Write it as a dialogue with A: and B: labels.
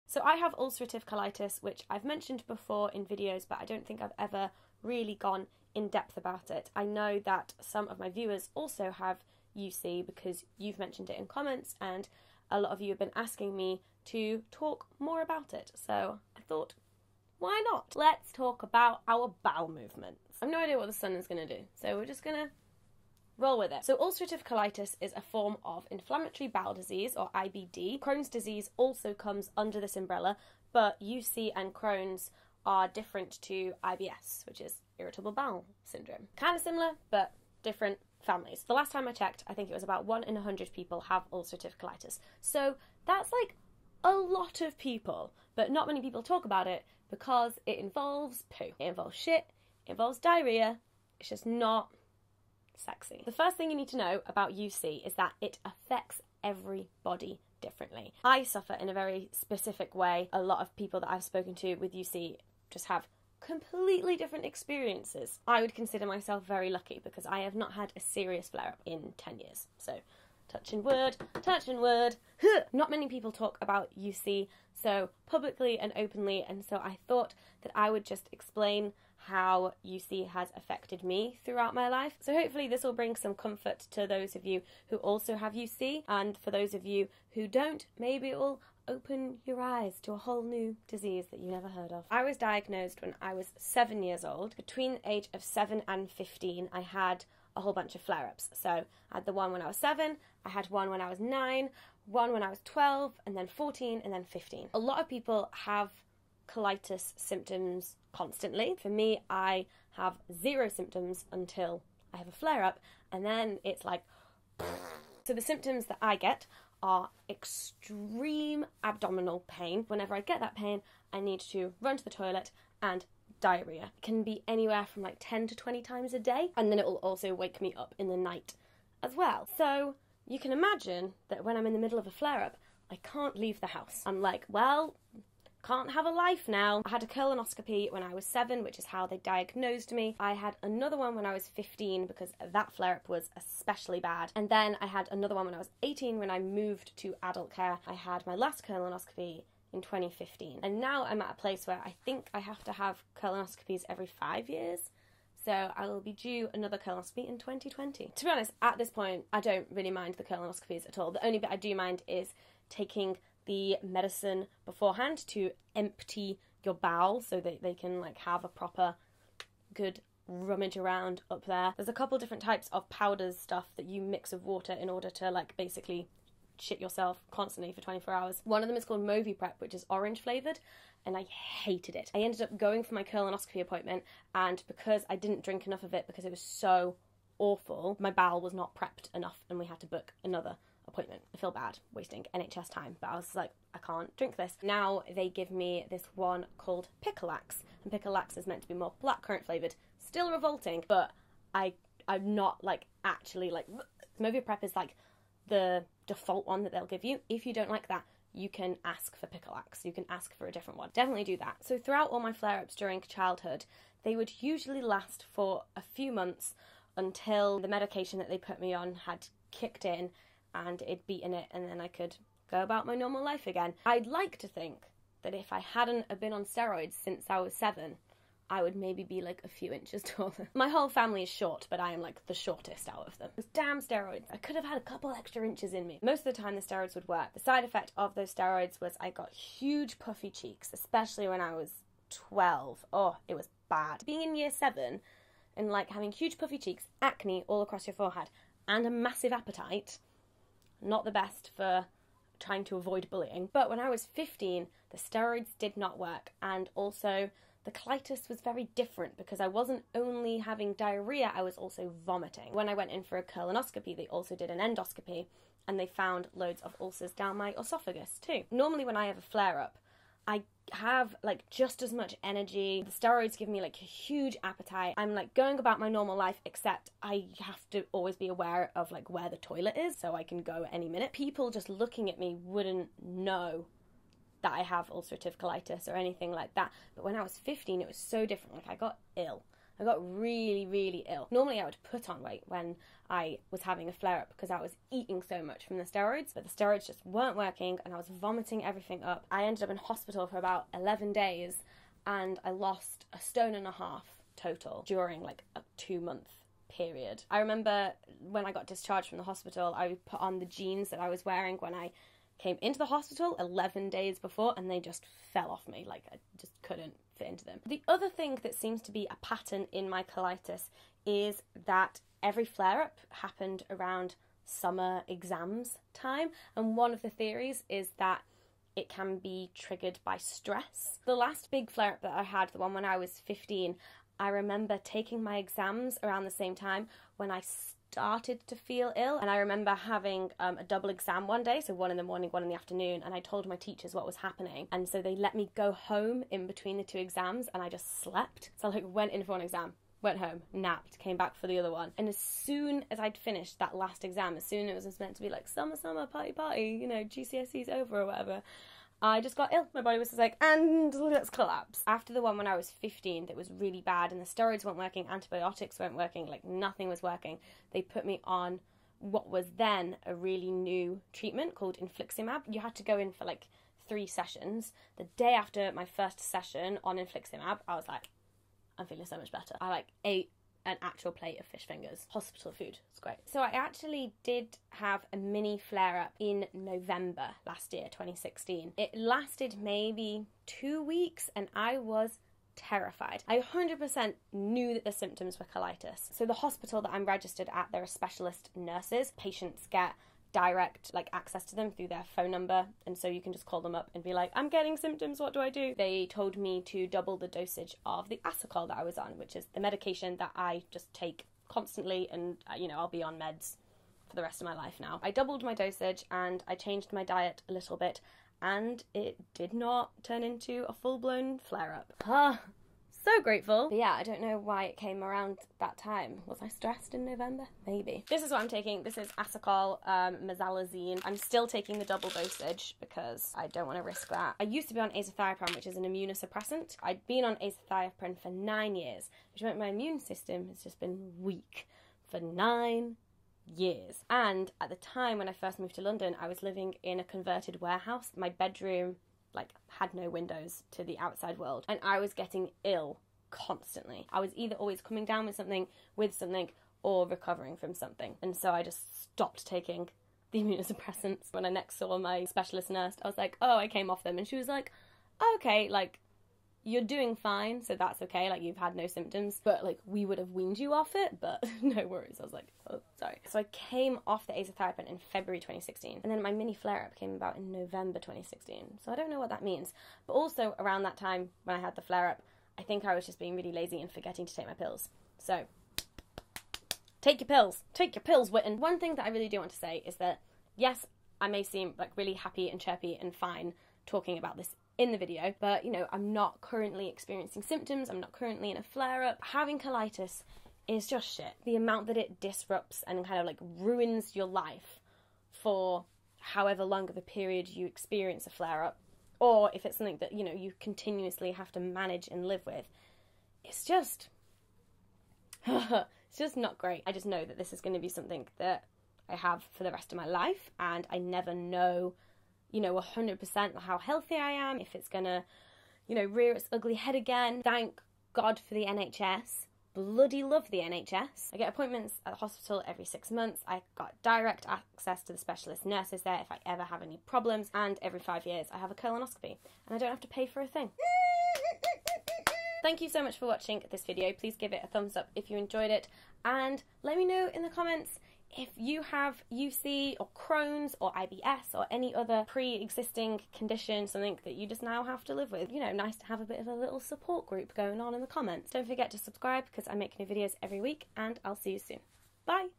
A: So I have ulcerative colitis, which I've mentioned before in videos, but I don't think I've ever really gone in depth about it. I know that some of my viewers also have UC because you've mentioned it in comments, and a lot of you have been asking me to talk more about it. So I thought, why not? Let's talk about our bowel movements. I have no idea what the sun is going to do, so we're just going to roll with it. So ulcerative colitis is a form of inflammatory bowel disease, or IBD. Crohn's disease also comes under this umbrella, but UC and Crohn's are different to IBS, which is irritable bowel syndrome. Kind of similar, but different families. The last time I checked, I think it was about 1 in 100 people have ulcerative colitis. So that's like a lot of people, but not many people talk about it because it involves poo. It involves shit, it involves diarrhea. It's just not sexy. The first thing you need to know about UC is that it affects everybody differently. I suffer in a very specific way. A lot of people that I've spoken to with UC just have completely different experiences. I would consider myself very lucky because I have not had a serious flare-up in 10 years. So, touching wood, touching wood. Not many people talk about UC so publicly and openly, and so I thought that I would just explain how UC has affected me throughout my life. So hopefully this will bring some comfort to those of you who also have UC, and for those of you who don't, maybe it will open your eyes to a whole new disease that you never heard of. I was diagnosed when I was 7 years old. Between the age of 7 and 15, I had a whole bunch of flare-ups. So I had the one when I was 7, I had one when I was 9, one when I was 12, and then 14, and then 15. A lot of people have colitis symptoms constantly. For me, I have 0 symptoms until I have a flare-up, and then it's like... So the symptoms that I get are extreme abdominal pain. Whenever I get that pain, I need to run to the toilet, and diarrhea. It can be anywhere from like 10 to 20 times a day, and then it will also wake me up in the night as well. So you can imagine that when I'm in the middle of a flare-up, I can't leave the house. I'm like, well, can't have a life now. I had a colonoscopy when I was 7, which is how they diagnosed me. I had another one when I was 15 because that flare-up was especially bad. And then I had another one when I was 18 when I moved to adult care. I had my last colonoscopy in 2015. And now I'm at a place where I think I have to have colonoscopies every 5 years. So I will be due another colonoscopy in 2020. To be honest, at this point, I don't really mind the colonoscopies at all. The only bit I do mind is taking the medicine beforehand to empty your bowel so that they can like have a proper good rummage around up there. There's a couple different types of powders stuff that you mix with water in order to like basically shit yourself constantly for 24 hours. One of them is called Moviprep, which is orange flavoured, and I hated it. I ended up going for my colonoscopy appointment, and because I didn't drink enough of it because it was so awful, my bowel was not prepped enough and we had to book another appointment. I feel bad wasting NHS time, but I was like, I can't drink this. Now they give me this one called Picolax, and Picolax is meant to be more blackcurrant flavoured. Still revolting, but I'm not like actually like... Moviprep is like the default one that they'll give you. If you don't like that, you can ask for Picolax. You can ask for a different one. Definitely do that. So throughout all my flare-ups during childhood, they would usually last for a few months until the medication that they put me on had kicked in and it'd beaten it, and then I could go about my normal life again. I'd like to think that if I hadn't been on steroids since I was 7, I would maybe be like a few inches taller. My whole family is short, but I am like the shortest out of them. Those damn steroids. I could have had a couple extra inches in me. Most of the time the steroids would work. The side effect of those steroids was I got huge puffy cheeks, especially when I was 12. Oh, it was bad. Being in year 7 and like having huge puffy cheeks, acne all across your forehead, and a massive appetite, not the best for trying to avoid bullying. But when I was 15, the steroids did not work, and also the colitis was very different because I wasn't only having diarrhea, I was also vomiting. When I went in for a colonoscopy, they also did an endoscopy, and they found loads of ulcers down my esophagus too. Normally when I have a flare-up, I have like just as much energy. The steroids give me like a huge appetite. I'm like going about my normal life, except I have to always be aware of like where the toilet is so I can go at any minute. People just looking at me wouldn't know that I have ulcerative colitis or anything like that. But when I was 15, it was so different. Like I got ill. I got really, really ill. Normally I would put on weight when I was having a flare-up because I was eating so much from the steroids, but the steroids just weren't working and I was vomiting everything up. I ended up in hospital for about 11 days and I lost 1.5 stone total during like a 2-month period. I remember when I got discharged from the hospital, I put on the jeans that I was wearing when I came into the hospital 11 days before, and they just fell off me. Like, I just couldn't fit into them. The other thing that seems to be a pattern in my colitis is that every flare-up happened around summer exams time, and one of the theories is that it can be triggered by stress. The last big flare-up that I had, the one when I was 15, I remember taking my exams around the same time when I started to feel ill, and I remember having a double exam one day, so one in the morning, one in the afternoon, and I told my teachers what was happening, and so they let me go home in between the 2 exams, and I just slept. So I like went in for one exam, went home, napped, came back for the other one, and as soon as I'd finished that last exam, as soon as it was meant to be like summer, party, you know, GCSE's over or whatever, I just got ill. My body was just like, and let's collapse. After the one when I was 15 that was really bad and the steroids weren't working, antibiotics weren't working, like nothing was working, they put me on what was then a really new treatment called infliximab. You had to go in for like 3 sessions. The day after my first session on infliximab, I was like, I'm feeling so much better. I like ate an actual plate of fish fingers. Hospital food. It's great. So I actually did have a mini flare-up in November last year, 2016. It lasted maybe 2 weeks and I was terrified. I 100% knew that the symptoms were colitis. So the hospital that I'm registered at, there are specialist nurses. Patients get direct access to them through their phone number, and so you can just call them up and be like, I'm getting symptoms, what do I do? They told me to double the dosage of the Asacol that I was on, which is the medication that I just take constantly, and you know, I'll be on meds for the rest of my life now. I doubled my dosage and I changed my diet a little bit, and it did not turn into a full-blown flare-up. So grateful. But yeah, I don't know why it came around that time. Was I stressed in November? Maybe. This is what I'm taking. This is Asacol, mesalazine. I'm still taking the double dosage because I don't want to risk that. I used to be on azathioprine, which is an immunosuppressant. I'd been on azathioprine for 9 years, which meant my immune system has just been weak for 9 years. And at the time when I first moved to London, I was living in a converted warehouse. My bedroom had no windows to the outside world, and I was getting ill constantly. I was either always coming down with something, or recovering from something, and so I just stopped taking the immunosuppressants. When I next saw my specialist nurse, I was like, oh, I came off them, and she was like, okay, you're doing fine, so that's okay, you've had no symptoms, but we would have weaned you off it, but no worries. I was like, oh, sorry. So I came off the azathioprine in February 2016, and then my mini flare-up came about in November 2016, so I don't know what that means. But also around that time when I had the flare-up, I think I was just being really lazy and forgetting to take my pills. So take your pills, Witton. One thing that I really do want to say is that yes, I may seem really happy and chirpy and fine talking about this in the video, but you know, I'm not currently experiencing symptoms, I'm not currently in a flare-up. Having colitis is just shit. The amount that it disrupts and kind of ruins your life for however long of a period you experience a flare-up, or if it's something that, you know, you continuously have to manage and live with, it's just it's just not great. I just know that this is going to be something that I have for the rest of my life, and I never know, you know, 100% how healthy I am, if it's gonna, you know, rear its ugly head again. Thank God for the NHS. Bloody love the NHS. I get appointments at the hospital every 6 months. I got direct access to the specialist nurses there if I ever have any problems, and every 5 years I have a colonoscopy, and I don't have to pay for a thing. Thank you so much for watching this video. Please give it a thumbs up if you enjoyed it, and let me know in the comments if you have UC or Crohn's or IBS or any other pre-existing condition, something that you just now have to live with. You know, nice to have a bit of a little support group going on in the comments. Don't forget to subscribe because I make new videos every week, and I'll see you soon. Bye!